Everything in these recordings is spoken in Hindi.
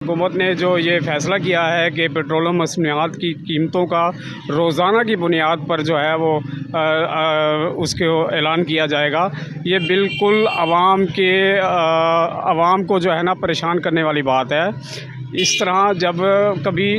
हुकूमत ने जो ये फ़ैसला किया है कि पेट्रोलियम मसनूआत की कीमतों का रोज़ाना की बुनियाद पर जो है वो उसको ऐलान किया जाएगा, ये बिल्कुल आवाम को जो है ना परेशान करने वाली बात है। इस तरह जब कभी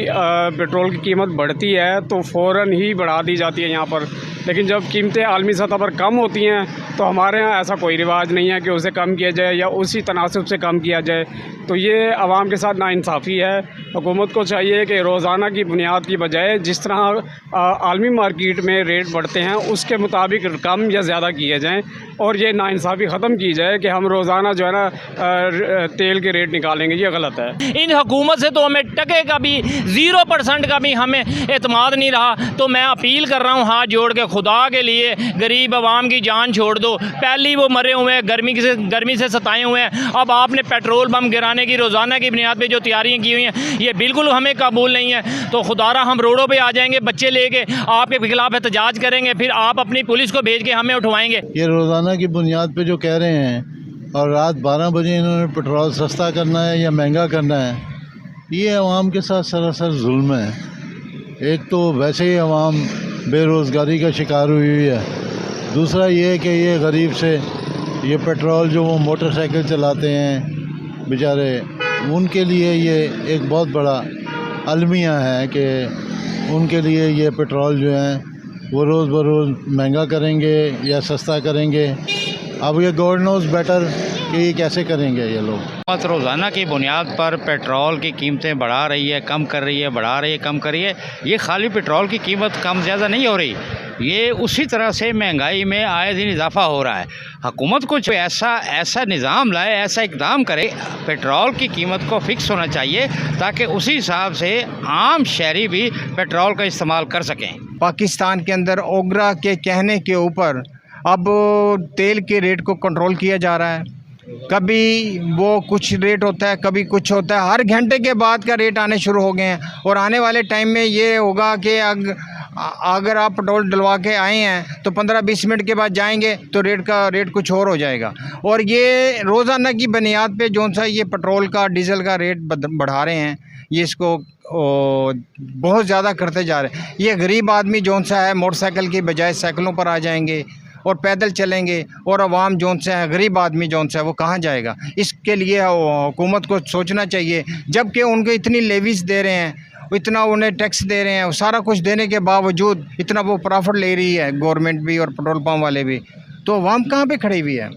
पेट्रोल की कीमत बढ़ती है तो फ़ौरन ही बढ़ा दी जाती है यहाँ पर, लेकिन जब कीमतें आलमी सतह पर कम होती हैं तो हमारे यहाँ ऐसा कोई रिवाज नहीं है कि उसे कम किया जाए या उसी तनासब से कम किया जाए। तो ये आवाम के साथ नाइंसाफ़ी है। हुकूमत को चाहिए कि रोज़ाना की बुनियाद की बजाय जिस तरह आलमी मार्केट में रेट बढ़ते हैं उसके मुताबिक कम या ज़्यादा किए जाएँ, और ये नाइंसाफ़ी ख़त्म की जाए कि हम रोज़ाना जो है ना तेल के रेट निकालेंगे, ये गलत है। इन हुकूमत से तो हमें टके का भी 0% का भी हमें एतमाद नहीं रहा। तो मैं अपील कर रहा हूँ हाथ जोड़ के, खुदा के लिए गरीब आवाम की जान छोड़ दो। पहले वो मरे हुए हैं, गर्मी से सताए हुए हैं, अब आपने पेट्रोल बम गिराने की रोज़ाना की बुनियाद पे जो तैयारियाँ की हुई हैं ये बिल्कुल हमें कबूल नहीं है। तो खुदारा हम रोडों पे आ जाएंगे, बच्चे लेके आपके खिलाफ एहतजाज करेंगे, फिर आप अपनी पुलिस को भेज के हमें उठवाएंगे। ये रोज़ाना की बुनियाद पे जो कह रहे हैं और रात 12 बजे इन्होंने पेट्रोल सस्ता करना है या महंगा करना है, ये अवाम के साथ सरासर जुल्म है। एक तो वैसे ही अवाम बेरोज़गारी का शिकार हुई हुई है, दूसरा ये है कि ये गरीब से ये पेट्रोल जो वो मोटरसाइकिल चलाते हैं बेचारे, उनके लिए ये एक बहुत बड़ा अलमिया है कि उनके लिए ये पेट्रोल जो है वो रोज़ बरोज़ महंगा करेंगे या सस्ता करेंगे। अब ये गॉड नोज़ बेटर कि ये कैसे करेंगे ये लोग। हुकूमत रोज़ाना की बुनियाद पर पेट्रोल की कीमतें बढ़ा रही है, कम कर रही है, बढ़ा रही है, कम कर रही है। ये खाली पेट्रोल की कीमत कम ज़्यादा नहीं हो रही, ये उसी तरह से महंगाई में आए दिन इजाफा हो रहा है। हुकूमत को जो ऐसा निज़ाम लाए, ऐसा इकदाम करे, पेट्रोल की कीमत को फ़िक्स होना चाहिए ताकि उसी हिसाब से आम शहरी भी पेट्रोल का इस्तेमाल कर सकें। पाकिस्तान के अंदर ओगरा के कहने के ऊपर अब तेल के रेट को कंट्रोल किया जा रहा है। कभी वो कुछ रेट होता है, कभी कुछ होता है, हर घंटे के बाद का रेट आने शुरू हो गए हैं। और आने वाले टाइम में ये होगा कि अगर आप पेट्रोल डलवा के आए हैं तो 15-20 मिनट के बाद जाएंगे तो रेट कुछ और हो जाएगा। और ये रोज़ाना की बुनियाद पे जो सा ये पेट्रोल का डीज़ल का रेट बढ़ा रहे हैं, ये इसको बहुत ज़्यादा करते जा रहे हैं। ये गरीब आदमी जो सा है मोटरसाइकिल की बजाय साइकिलों पर आ जाएंगे और पैदल चलेंगे, और आवाम जौन सा है, गरीब आदमी जौन सा है, वो कहाँ जाएगा। इसके लिए हुकूमत को सोचना चाहिए, जबकि उनको इतनी लेवीज़ दे रहे हैं, इतना उन्हें टैक्स दे रहे हैं, सारा कुछ देने के बावजूद इतना वो प्रॉफिट ले रही है गवर्नमेंट भी और पेट्रोल पंप वाले भी, तो आवाम कहाँ पे खड़ी हुई है।